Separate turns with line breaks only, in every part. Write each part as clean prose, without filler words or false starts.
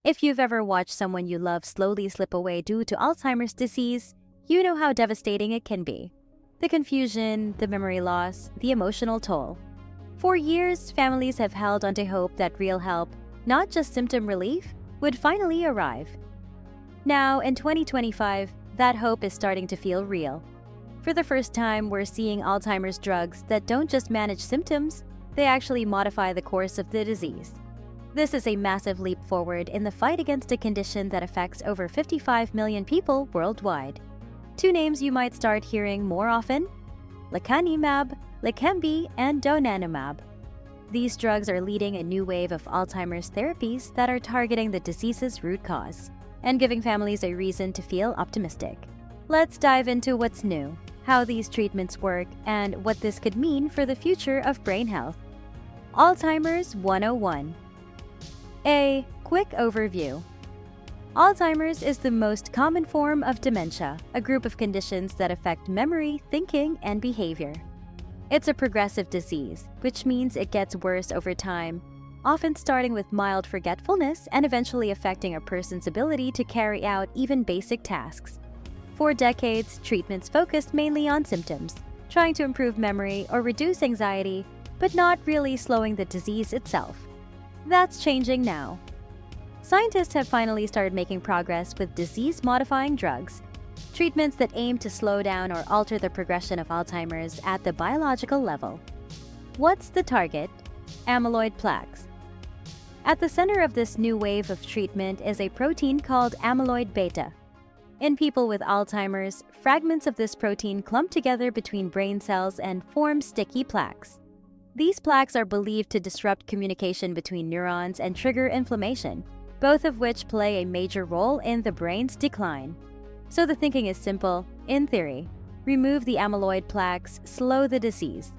If you've ever watched someone you love slowly slip away due to Alzheimer's disease, you know how devastating it can be. The confusion, the memory loss, the emotional toll. For years, families have held onto hope that real help, not just symptom relief, would finally arrive. Now, in 2025, that hope is starting to feel real. For the first time, we're seeing Alzheimer's drugs that don't just manage symptoms, they actually modify the course of the disease. This is a massive leap forward in the fight against a condition that affects over 55 million people worldwide. Two names you might start hearing more often: lecanemab, Leqembi, and donanemab. These drugs are leading a new wave of Alzheimer's therapies that are targeting the disease's root cause and giving families a reason to feel optimistic. Let's dive into what's new, how these treatments work, and what this could mean for the future of brain health. Alzheimer's 101. A quick overview. Alzheimer's is the most common form of dementia, a group of conditions that affect memory, thinking, and behavior. It's a progressive disease, which means it gets worse over time, often starting with mild forgetfulness and eventually affecting a person's ability to carry out even basic tasks. For decades, treatments focused mainly on symptoms, trying to improve memory or reduce anxiety, but not really slowing the disease itself. That's changing now. Scientists have finally started making progress with disease-modifying drugs, treatments that aim to slow down or alter the progression of Alzheimer's at the biological level. What's the target? Amyloid plaques. At the center of this new wave of treatment is a protein called amyloid beta. In people with Alzheimer's, fragments of this protein clump together between brain cells and form sticky plaques. These plaques are believed to disrupt communication between neurons and trigger inflammation, both of which play a major role in the brain's decline. So the thinking is simple. In theory, remove the amyloid plaques, slow the disease.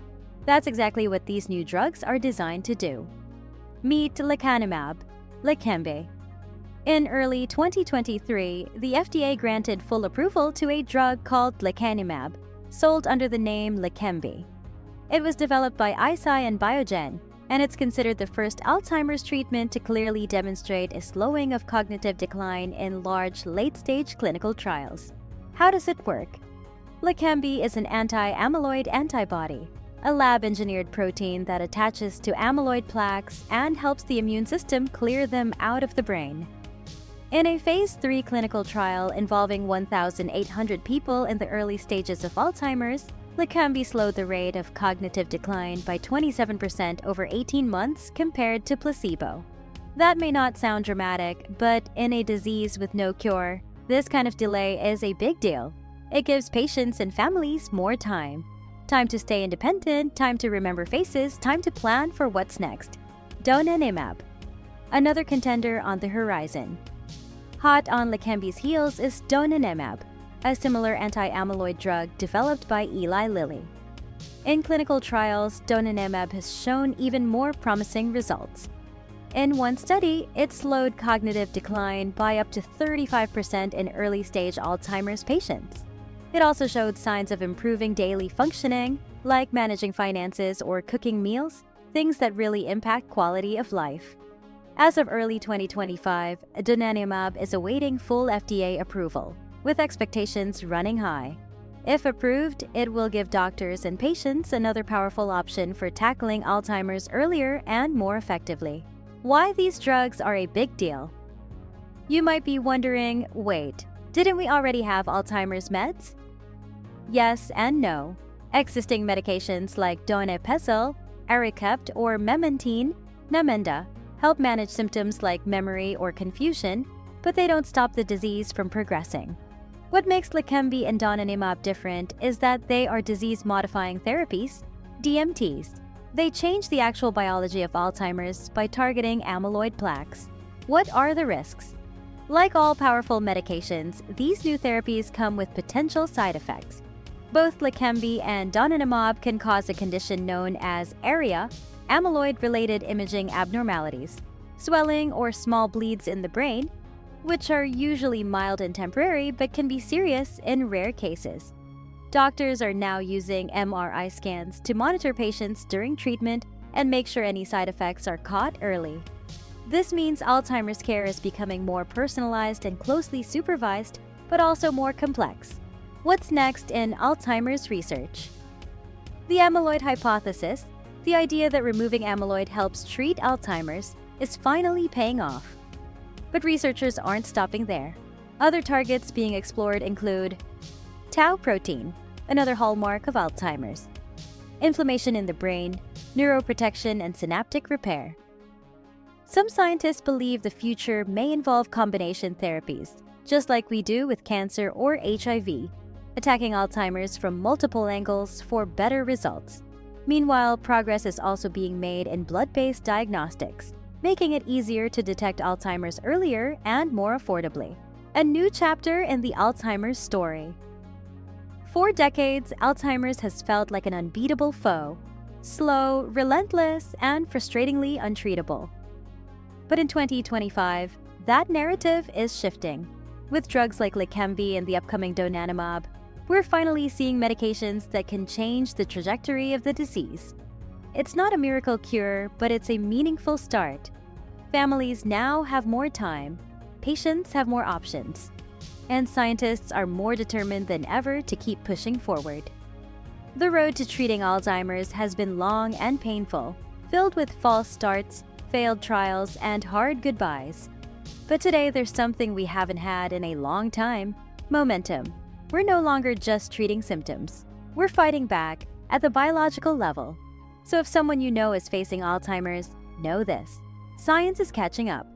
That's exactly what these new drugs are designed to do. Meet lecanemab, Leqembi. In early 2023, the FDA granted full approval to a drug called lecanemab, sold under the name Leqembi. It was developed by Eisai and Biogen, and it's considered the first Alzheimer's treatment to clearly demonstrate a slowing of cognitive decline in large, late-stage clinical trials. How does it work? Leqembi is an anti-amyloid antibody, a lab-engineered protein that attaches to amyloid plaques and helps the immune system clear them out of the brain. In a Phase 3 clinical trial involving 1,800 people in the early stages of Alzheimer's, Leqembi slowed the rate of cognitive decline by 27% over 18 months compared to placebo. That may not sound dramatic, but in a disease with no cure, this kind of delay is a big deal. It gives patients and families more time. Time to stay independent, time to remember faces, time to plan for what's next. Donanemab, another contender on the horizon. Hot on Leqembi's heels is donanemab, a similar anti-amyloid drug developed by Eli Lilly. In clinical trials, donanemab has shown even more promising results. In one study, it slowed cognitive decline by up to 35% in early-stage Alzheimer's patients. It also showed signs of improving daily functioning, like managing finances or cooking meals, things that really impact quality of life. As of early 2025, donanemab is awaiting full FDA approval, with expectations running high. If approved, it will give doctors and patients another powerful option for tackling Alzheimer's earlier and more effectively. Why these drugs are a big deal? You might be wondering, wait, didn't we already have Alzheimer's meds? Yes and no. Existing medications like donepezil, Aricept, or memantine, Namenda, help manage symptoms like memory or confusion, but they don't stop the disease from progressing. What makes Leqembi and donanemab different is that they are disease-modifying therapies, DMTs. They change the actual biology of Alzheimer's by targeting amyloid plaques. What are the risks? Like all powerful medications, these new therapies come with potential side effects. Both Leqembi and donanemab can cause a condition known as ARIA, amyloid-related imaging abnormalities, swelling or small bleeds in the brain, which are usually mild and temporary but can be serious in rare cases. Doctors are now using MRI scans to monitor patients during treatment and make sure any side effects are caught early. This means Alzheimer's care is becoming more personalized and closely supervised, but also more complex. What's next in Alzheimer's research? The amyloid hypothesis, the idea that removing amyloid helps treat Alzheimer's, is finally paying off. But researchers aren't stopping there. Other targets being explored include tau protein, another hallmark of Alzheimer's, inflammation in the brain, neuroprotection, and synaptic repair. Some scientists believe the future may involve combination therapies, just like we do with cancer or HIV, attacking Alzheimer's from multiple angles for better results. Meanwhile, progress is also being made in blood-based diagnostics, making it easier to detect Alzheimer's earlier and more affordably. A new chapter in the Alzheimer's story. For decades, Alzheimer's has felt like an unbeatable foe, slow, relentless, and frustratingly untreatable. But in 2025, that narrative is shifting. With drugs like Leqembi and the upcoming donanemab, we're finally seeing medications that can change the trajectory of the disease. It's not a miracle cure, but it's a meaningful start. Families now have more time, patients have more options, and scientists are more determined than ever to keep pushing forward. The road to treating Alzheimer's has been long and painful, filled with false starts, failed trials, and hard goodbyes. But today there's something we haven't had in a long time: momentum. We're no longer just treating symptoms. We're fighting back at the biological level. So if someone you know is facing Alzheimer's, know this: science is catching up.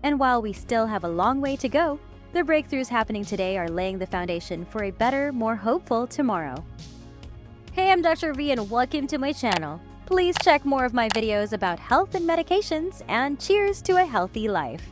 And while we still have a long way to go, the breakthroughs happening today are laying the foundation for a better, more hopeful tomorrow. Hey, I'm Dr. V and welcome to my channel. Please check more of my videos about health and medications, and cheers to a healthy life.